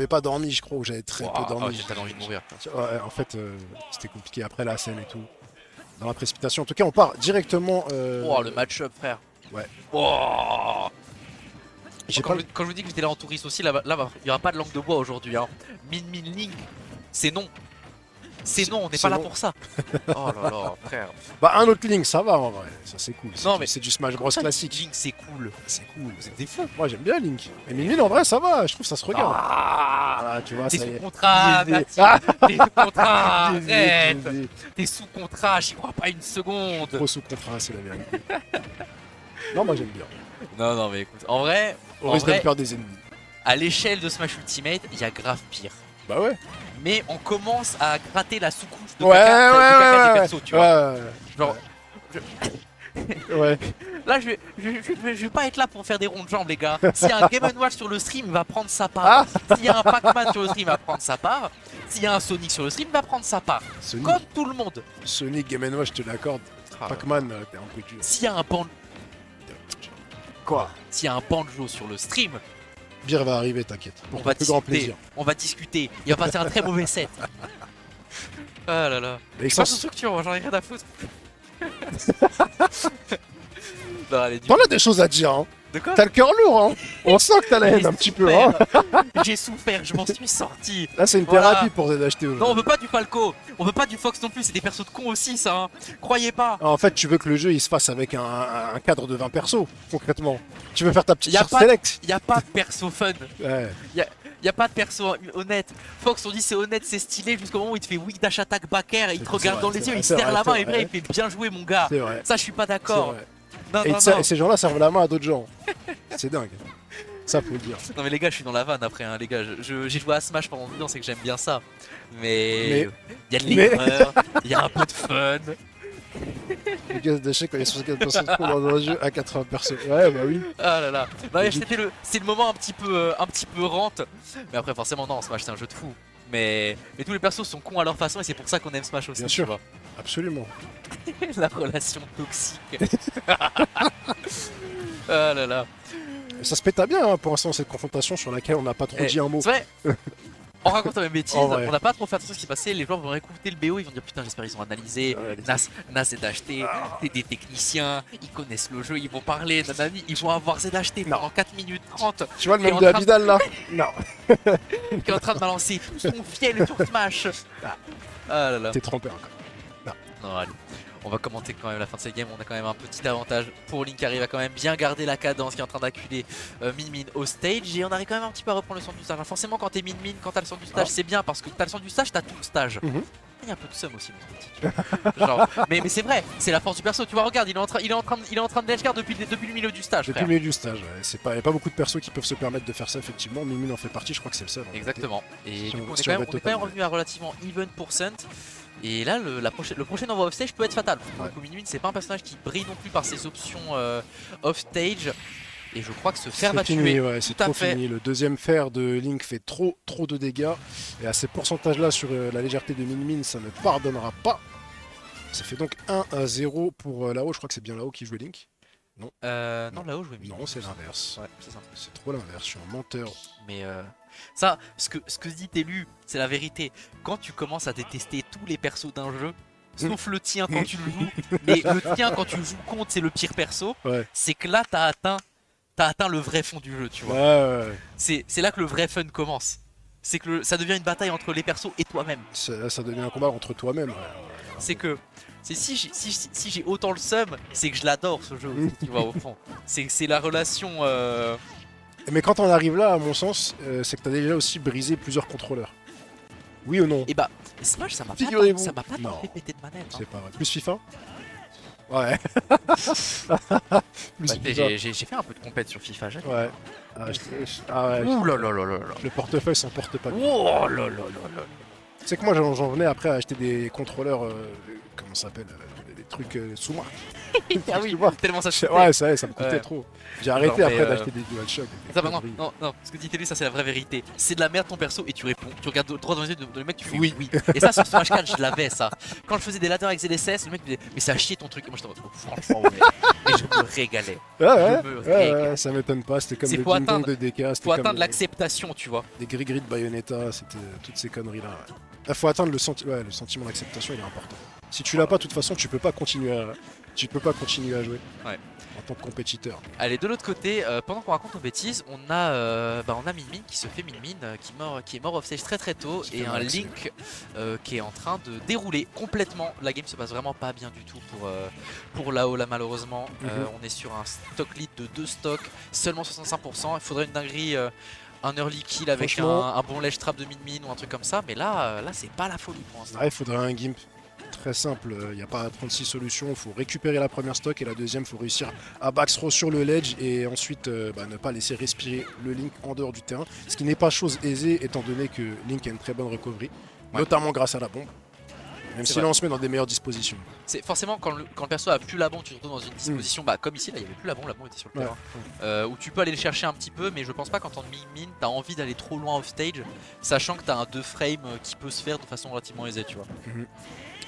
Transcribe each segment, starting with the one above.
J'avais pas dormi, je crois, ou j'avais très peu Ouah, oh, dormi. j'ai tellement envie de mourir. Ouais, en fait, c'était compliqué après la scène et tout. Dans la précipitation. En tout cas, on part directement. Oh, le match-up, frère. Ouais. Oh. J'ai Quand, pas. quand je vous dis que j'étais là en touriste aussi, là, il n'y aura pas de langue de bois aujourd'hui. Hein. Min Min Ling, c'est non. C'est non, on n'est c'est pas là non. pour ça. Oh là là, frère. Bah, un autre Link, ça va en vrai. Ça, c'est cool. Non, mais C'est du Smash Bros classique. Link, c'est cool. C'est cool. Vous êtes des fous. Moi, j'aime bien Link. Et Mimine, en vrai, ça va. Je trouve que ça se regarde. Ah, Ah, tu vois, t'es ça y sous est. contrat, Biaisé. Mathilde. Ah, T'es sous contrat, biaisé, arrête. biaisé. T'es sous contrat, j'y crois pas une seconde. Trop sous contrat, c'est la vérité. Non, moi, j'aime bien. Non, non, mais écoute, en vrai, On risque de vrai, me faire des ennemis. à l'échelle de Smash Ultimate, il y a grave pire. Bah ouais. Mais on commence à gratter la sous-couche de Ouais, caca, de caca des ouais, persos, tu vois. ouais. Genre, Ouais. là, je vais pas être là pour faire des ronds de jambes, les gars. S'il y a un Game Watch sur le stream, il va prendre sa part. S'il y a un Pac-Man sur le stream, il va prendre sa part. S'il y a un Sonic sur le stream, il va prendre sa part. Sonic, Comme tout le monde. Sonic Game Watch, je te l'accorde. Pac-Man, t'es un peu dur. S'il y a un Quoi? S'il y a un banjo sur le stream, Beer va arriver, t'inquiète. on Pour va ton plus grand discuter. plaisir. On va discuter. Il va passer un très mauvais set. Ah là là. Et Pas de structure, moi, j'en ai rien à foutre. Non, allez, T'en as des choses à dire, hein. de quoi? T'as le cœur lourd, hein. On sent que t'as la haine un petit peu, hein. J'ai souffert, je m'en suis sorti. Là, c'est une Voilà. thérapie pour les acheter Non, on aujourd'hui. veut pas du Falco, on veut pas du Fox non plus, c'est des persos de cons aussi, ça. Hein. Croyez pas. En fait, tu veux que le jeu il se fasse avec un cadre de 20 persos, concrètement. Tu veux faire ta petite Y a charte pas- select. Y a pas de perso fun, Ouais. y a pas de perso honnête. Fox, on dit c'est honnête, c'est stylé jusqu'au moment où il te fait weak dash attack back air, il te C'est regarde vrai, dans c'est les yeux, vrai, il c'est se serre vrai, la c'est main et vrai. vrai, il fait bien jouer mon gars. C'est vrai. Ça, je suis pas C'est d'accord. vrai. Non, Et, non, ça- non. et ces gens-là servent la main à d'autres gens. C'est dingue. Ça, faut le dire. Non mais les gars, je suis dans la vanne après, hein, les gars. J'ai joué à Smash pendant 10 ans, c'est que j'aime bien ça. Mais il y a de mais- l'erreur, il y a un peu de fun. Les gars d'échecs quand il y a 64 personnes dans un jeu à 80 persos. Ouais, bah oui. Ah là là. Non, mais Logique. c'est le moment un petit peu rente. Mais après forcément non, Smash c'est un jeu de fou. Mais tous les persos sont cons à leur façon et c'est pour ça qu'on aime Smash aussi. Bien tu sûr. vois. Absolument. La relation toxique. Ah là là. Et ça se péta bien hein, pour l'instant cette confrontation sur laquelle on n'a pas trop Eh, dit un mot. c'est vrai. On raconte la même bêtise, En vrai. on n'a pas trop fait attention à ce qui s'est passé, les joueurs vont écouter le BO, ils vont dire putain j'espère qu'ils ont analysé, Ouais, Nas ZHT, t'es des techniciens, ils connaissent le jeu, ils vont parler, nanani, ils vont avoir ZHT Non. pendant 4 minutes 30, Tu vois le Qui est même en de train de- Abidal là Non. qui est en train de balancer tout son fiel sur Smash. Ah là là. T'es trompé encore. Non, allez. On va commenter quand même la fin de cette game. On a quand même un petit avantage pour Link qui arrive à quand même bien garder la cadence, qui est en train d'acculer Min Min au stage. Et on arrive quand même un petit peu à reprendre le centre du stage. Alors forcément, quand t'es Min Min, quand t'as le centre du stage, c'est bien parce que t'as le centre du stage, t'as tout le stage. Mhm. Il y a un peu de seum aussi, mon petit. Tu vois. Genre, mais c'est vrai, c'est la force du perso. Tu vois, regarde, il est en train de ledge guard depuis le milieu du stage. Depuis Frère. le milieu du stage, ouais. Il n'y a pas beaucoup de persos qui peuvent se permettre de faire ça, effectivement. Mimine en fait partie, je crois que c'est le seul. en Exactement. Et Si du on- coup, on si est quand on même, va être on est quand même total, revenu à relativement even %. Et là, le prochain envoi off stage peut être fatal. Pour le coup, Min Min, c'est pas un personnage qui brille non plus par ses options off stage. Et je crois que ce fer va C'est fini, tuer. ouais, c'est Tout à trop fait. fini. Le deuxième fer de Link fait trop de dégâts. Et à ces pourcentages-là sur la légèreté de Min, ça ne pardonnera pas. Ça fait donc 1-0 pour là-haut. Je crois que c'est bien là-haut qui joue Link. Non, là-haut, je vais Min. Non, c'est l'inverse. Ouais, c'est ça. C'est trop l'inverse. Je suis un menteur. Mais ça, ce que dit Télu, c'est la vérité. Quand tu commences à détester tous les persos d'un jeu, sauf le tien quand tu le joues, mais le tien quand tu le joues contre, c'est le pire perso, Ouais. c'est que là, t'as atteint le vrai fond du jeu, tu vois. Ouais. C'est là que le vrai fun commence. C'est que ça devient une bataille entre les persos et toi-même. Ça devient un combat entre toi-même. Ouais. C'est que si j'ai autant le seum, c'est que je l'adore ce jeu aussi, tu vois, au fond. C'est la relation. Mais quand on arrive là, à mon sens, c'est que t'as déjà aussi brisé plusieurs contrôleurs. Oui ou non? Et bah, Smash, ça m'a pas, Figurez-vous. ça m'a pas tant Non. fait péter de manette. Hein. C'est pas vrai. Plus FIFA? Ouais. Plus Bah, FIFA. j'ai fait un peu de compète sur FIFA, j'avoue. Ouais. Ah ouais. Ouh là là là là là. Le portefeuille s'en porte pas bien. Oh là là là là. C'est que moi j'en venais après à acheter des contrôleurs, comment ça s'appelle, des trucs sous-marque. Ah oui, Tu vois. tellement ça se Ouais, ça me coûtait Ouais. trop. J'ai arrêté Genre, après mais, d'acheter des DualShock. des Ça, bah, non, conneries. non, non, ce que dit Telus, ça c'est la vraie vérité. C'est de la merde ton perso et tu réponds. Tu regardes droit dans les yeux de le mec, tu fais Oui. oui. Et ça sur Smash 4, je l'avais ça. Quand je faisais des ladders avec ZSS, le mec me disait mais ça a chier ton truc. Et moi j'étais en mode oh, franchement ouais. Et je me régalais. Ouais, ouais, Je me ouais, régale. ça m'étonne pas. C'était comme C'est le pour ding dong atteindre- de DK. C'était Faut comme atteindre l'acceptation, tu vois. des gris-gris de Bayonetta. C'était toutes ces conneries-là. Ouais. Là, faut atteindre le sentiment d'acceptation, il est important. Si tu l'as pas, de toute façon, tu peux pas continuer à jouer. Ouais. En tant que compétiteur. Allez, de l'autre côté, pendant qu'on raconte nos bêtises, on a Min Min qui se fait Min Min, qui est mort off stage très très tôt, Qui et fait un mal, Link qui est en train de dérouler complètement. La game se passe vraiment pas bien du tout pour Lao là malheureusement. On est sur un stock lead de 2 stocks, seulement 65%. Il faudrait une dinguerie, un early kill avec Franchement, un bon ledge trap de Min Min ou un truc comme ça, mais là c'est pas la folie pour l'instant. là, il faudrait un gimp très simple. Il n'y a pas 36 solutions. Il faut récupérer la première stock et la deuxième, il faut réussir à backthrow sur le ledge et ensuite ne pas laisser respirer le Link en dehors du terrain. Ce qui n'est pas chose aisée étant donné que Link a une très bonne recovery, notamment grâce à la bombe. Même si vrai. là on se met dans des meilleures dispositions. C'est forcément quand le perso a plus la bombe, tu te retrouves dans une disposition, bah comme ici là il y avait plus la bombe était sur le Ouais. terrain, où tu peux aller le chercher un petit peu, mais je pense pas qu'en tant que Min t'as envie d'aller trop loin off stage, sachant que t'as un 2 frame qui peut se faire de façon relativement aisée, tu vois.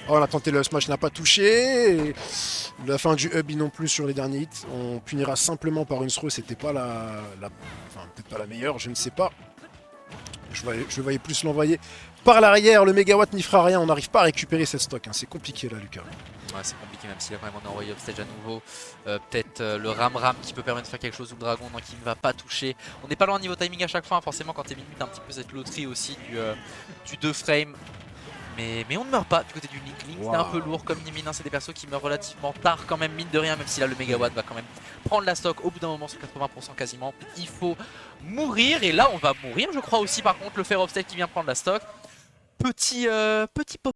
Oh, on a tenté le smash, n'a pas touché. Et la fin du hub non plus sur les derniers hits. On punira simplement par une throw. C'était pas enfin, peut-être pas la meilleure, je ne sais pas. Je voyais plus l'envoyer par l'arrière. Le mégawatt n'y fera rien. On n'arrive pas à récupérer cette stock. Hein. C'est compliqué là, Lucas. Ouais, c'est compliqué, même si là quand même on est envoyé off stage à nouveau. Peut-être le ram qui peut permettre de faire quelque chose, ou le dragon qui ne va pas toucher. On n'est pas loin niveau timing à chaque fois, hein. Forcément quand t'es Min Min t'as un petit peu cette loterie aussi du 2 frame. Mais on ne meurt pas du côté du Link. Link c'est un peu lourd comme Min Min, hein. C'est des persos qui meurent relativement tard quand même, mine de rien, même si là le mégawatt va quand même prendre la stock au bout d'un moment sur 80% quasiment. Il faut mourir, et là on va mourir je crois aussi par contre. Le Fair Obstacle qui vient prendre la stock. Petit pop